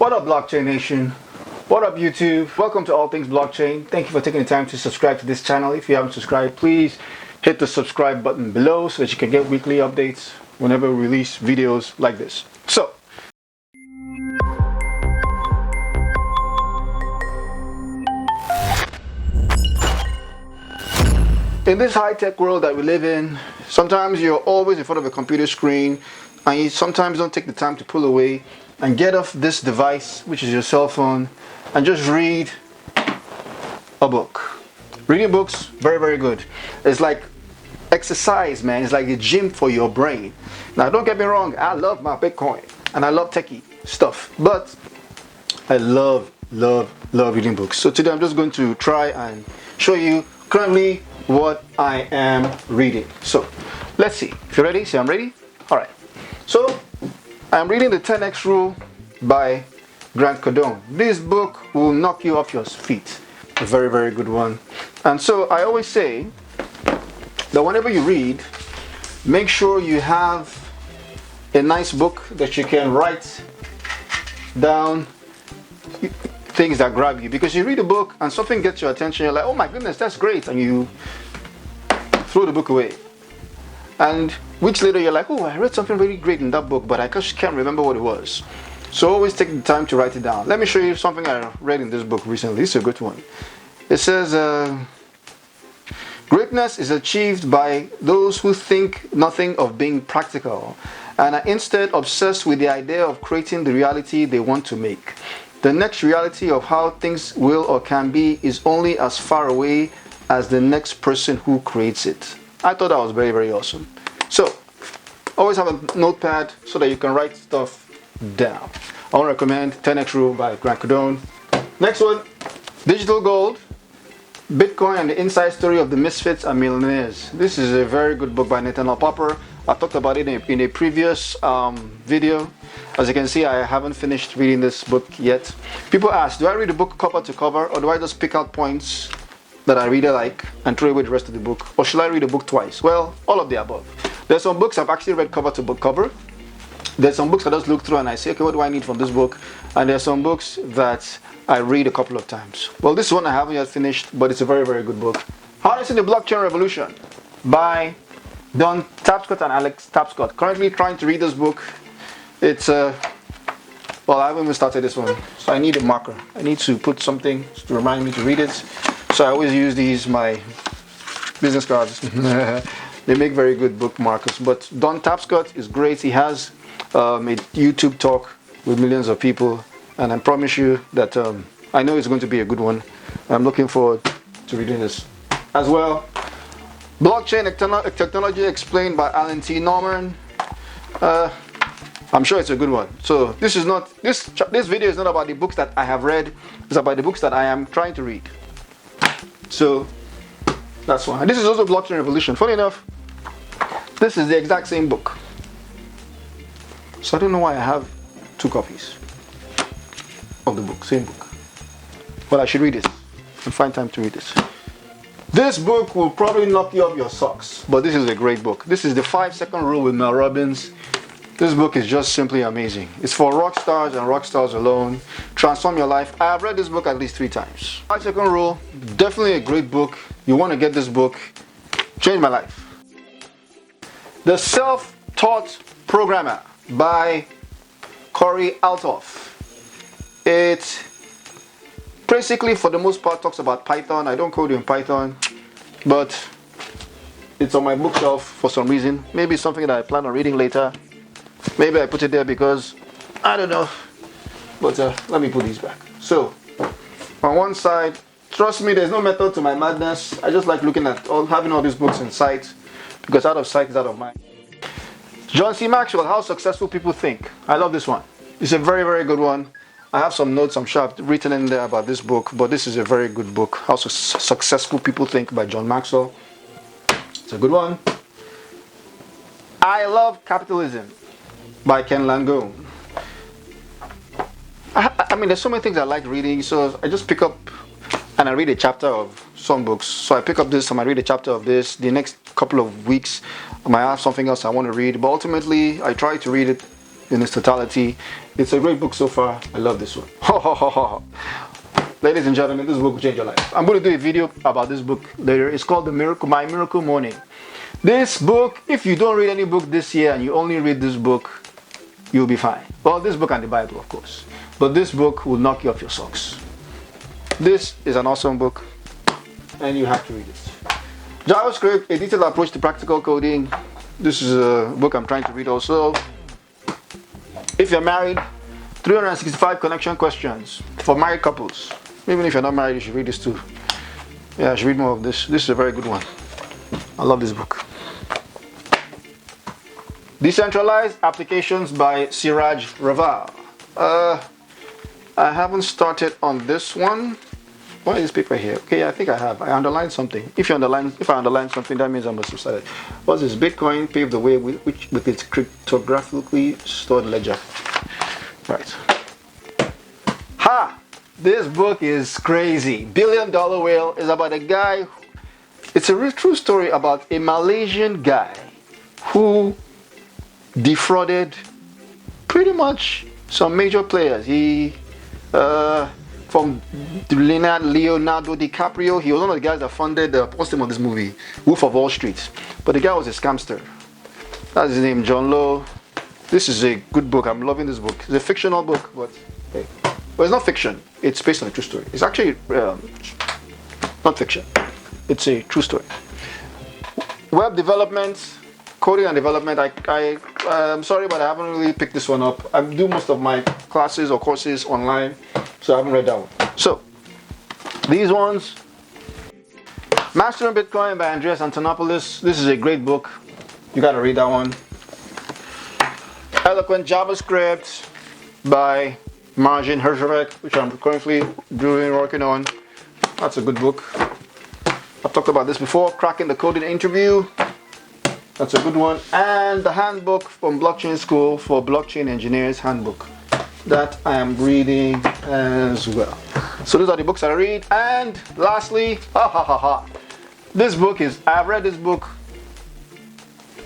What up, Blockchain Nation? What up, YouTube? Welcome to All Things Blockchain. Thank you for taking the time to subscribe to this channel. If you haven't subscribed, please hit the subscribe button below so that you can get weekly updates whenever we release videos like this. So, in this high-tech world that we live in, sometimes you're always in front of a computer screen and you sometimes don't take the time to pull away and get off this device, which is your cell phone, and just read a book. Reading books, very, very good. It's like exercise, man. It's like a gym for your brain. Now, don't get me wrong, I love my Bitcoin and I love techie stuff, but I love reading books. So today I'm just going to try and show you currently what I am reading. So let's see. If you're ready, say I'm ready. All right. So I'm reading the 10x Rule by Grant Cardone. This book will knock you off your feet. A very, very good one. And so I always say that whenever you read, make sure you have a nice book that you can write down things that grab you. Because you read a book and something gets your attention, you're like, oh my goodness, that's great. And you throw the book away. And weeks later, you're like, oh, I read something really great in that book, but I just can't remember what it was. So always take the time to write it down. Let me show you something I read in this book recently. It's a good one. It says, greatness is achieved by those who think nothing of being practical and are instead obsessed with the idea of creating the reality they want to make. The next reality of how things will or can be is only as far away as the next person who creates it. I thought that was very, very awesome. So, always have a notepad so that you can write stuff down. I want to recommend 10x Rule by Grant Cardone. Next one, Digital Gold, Bitcoin and the Inside Story of the Misfits and Millionaires. This is a very good book by Nathaniel Popper. I talked about it in a previous video. As you can see, I haven't finished reading this book yet. People ask, do I read the book cover to cover, or do I just pick out points that I really like and throw away the rest of the book? Or should I read the book twice? Well, all of the above. There's some books I've actually read cover to book cover. There's some books I just look through and I say, okay, what do I need from this book? And there's some books that I read a couple of times. Well, this one I haven't yet finished, but it's a very, very good book. Harnessing the Blockchain Revolution by Don Tapscott and Alex Tapscott. Currently trying to read this book. It's well, I haven't even started this one, so I need a marker. I need to put something to remind me to read it. So I always use these, my business cards. They make very good book markers. But Don Tapscott is great. He has a YouTube talk with millions of people, and I promise you that I know it's going to be a good one. I'm looking forward to reading this as well. Blockchain Technology Explained by Alan T. Norman. I'm sure it's a good one. So this video is not about the books that I have read. It's about the books that I am trying to read. So that's one. And this is also Blockchain Revolution. Funny enough, this is the exact same book. So I don't know why I have two copies of the book, same book. But I should read this and find time to read this. This book will probably knock you off your socks, but this is a great book. This is the 5-second rule with Mel Robbins. This book is just simply amazing. It's for rock stars and rock stars alone. Transform your life. I have read this book at least 3 times. 5-second rule, definitely a great book. You want to get this book. Changed my life. The Self-Taught Programmer by Corey Althoff. It basically, for the most part, talks about Python. I don't code in Python, but it's on my bookshelf for some reason. Maybe it's something that I plan on reading later. Maybe I put it there because I don't know. But let me put these back. So, on one side, trust me, there's no method to my madness. I just like looking at having all these books in sight, because out of sight is out of mind. John C. Maxwell, How Successful People Think. I love this one. It's a very, very good one. I have some notes I'm sure I've written in there about this book, but this is a very good book. How Successful People Think by John Maxwell. It's a good one. I Love Capitalism by Ken Langone. I mean, there's so many things I like reading, so I just pick up and I read a chapter of some books. So I pick up this and I read a chapter of this. The next couple of weeks I might have something else I want to read, but ultimately I try to read it in its totality. It's a great book so far. I love this one. Ladies and gentlemen, this book will change your life. I'm going to do a video about this book later. It's called My Miracle Morning. This book, if you don't read any book this year and you only read this book, you'll be fine. Well, this book and the Bible, of course. But this book will knock you off your socks. This is an awesome book, and you have to read it. JavaScript, a detailed approach to practical coding. This is a book I'm trying to read also. If you're married, 365 connection questions for married couples. Even if you're not married, you should read this too. Yeah, I should read more of this. This is a very good one. I love this book. Decentralized Applications by Siraj Raval. I haven't started on this one. Why is this paper here? Okay, I think I have. I underlined something. If I underline something, that means I must have started. What's this? Bitcoin paved the way with its cryptographically stored ledger. Right. Ha! This book is crazy. Billion Dollar Whale is about a guy. It's a real true story about a Malaysian guy who defrauded pretty much some major players. He from Leonardo DiCaprio, he was one of the guys that funded the posting of this movie, Wolf of Wall Street. But the guy was a scamster. That's his name, John Lowe. This is a good book. I'm loving this book. It's a fictional book, but hey, well, it's not fiction. It's based on a true story. It's actually not fiction. It's a true story. Web development, coding and development. I'm sorry, but I haven't really picked this one up. I do most of my classes or courses online, so I haven't read that one. So these ones, Mastering Bitcoin by Andreas Antonopoulos. This is a great book. You got to read that one. Eloquent JavaScript by Marcin Herzog, which I'm currently working on. That's a good book. I've talked about this before. Cracking the Coding Interview. That's a good one. And the handbook from Blockchain School for Blockchain Engineers Handbook. That I am reading as well. So those are the books I read. And lastly, this book is, I've read this book,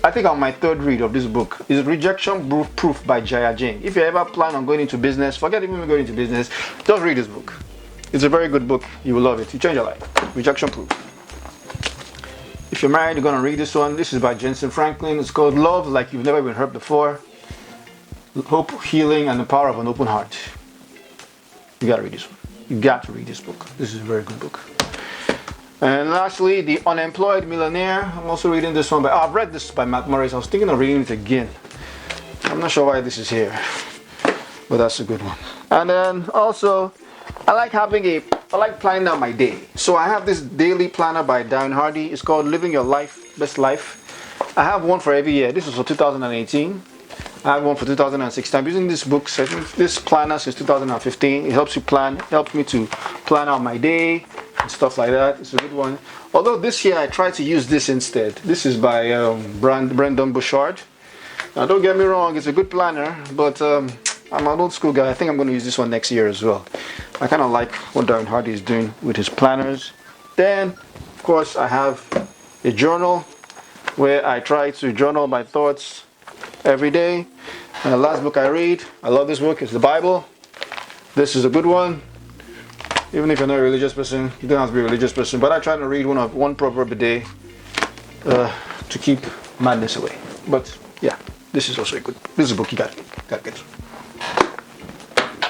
I think on my third read of this book, is Rejection Proof by Jaya Jain. If you ever plan on going into business, forget even going into business, just read this book. It's a very good book. You will love it. You change your life. Rejection Proof. If you're married, you're going to read this one. This is by Jensen Franklin. It's called Love Like You've Never Been Hurt Before. Hope, Healing, and the Power of an Open Heart. You got to read this one. You got to read this book. This is a very good book. And lastly, The Unemployed Millionaire. I'm also reading this one I've read this by Matt Morris. I was thinking of reading it again. I'm not sure why this is here, but that's a good one. And then also, I like planning out my day. So I have this daily planner by Darren Hardy. It's called Living Your Life, Best Life. I have one for every year. This is for 2018. I have one for 2016. I'm using this book, this planner since 2015. It helps you plan, helps me to plan out my day and stuff like that. It's a good one. Although this year I tried to use this instead. This is by Brendan Bouchard. Now don't get me wrong, it's a good planner, but I'm an old school guy. I think I'm going to use this one next year as well. I kind of like what Darren Hardy is doing with his planners. Then, of course, I have a journal where I try to journal my thoughts every day. And the last book I read, I love this book, it's the Bible. This is a good one. Even if you're not a religious person, you don't have to be a religious person, but I try to read one proverb a day to keep madness away. But yeah, this is also a good, this is a book you got to get.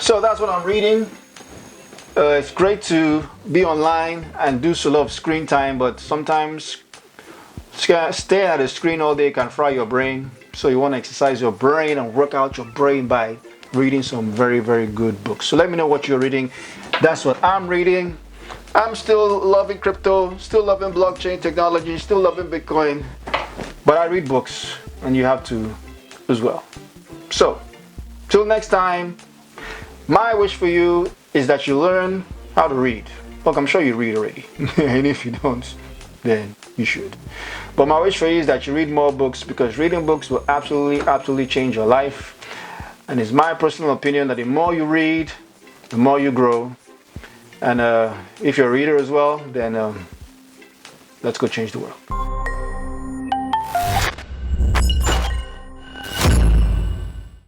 So that's what I'm reading. It's great to be online and do a lot of screen time, but sometimes staying at the screen all day can fry your brain. So you want to exercise your brain and work out your brain by reading some very, very good books. So let me know what you're reading. That's what I'm reading. I'm still loving crypto, still loving blockchain technology, still loving Bitcoin, but I read books, and you have to as well. So till next time, my wish for you is that you learn how to read. Look, I'm sure you read already. And if you don't, then you should. But my wish for you is that you read more books, because reading books will absolutely change your life. And it's my personal opinion that the more you read, the more you grow. And if you're a reader as well, then let's go change the world.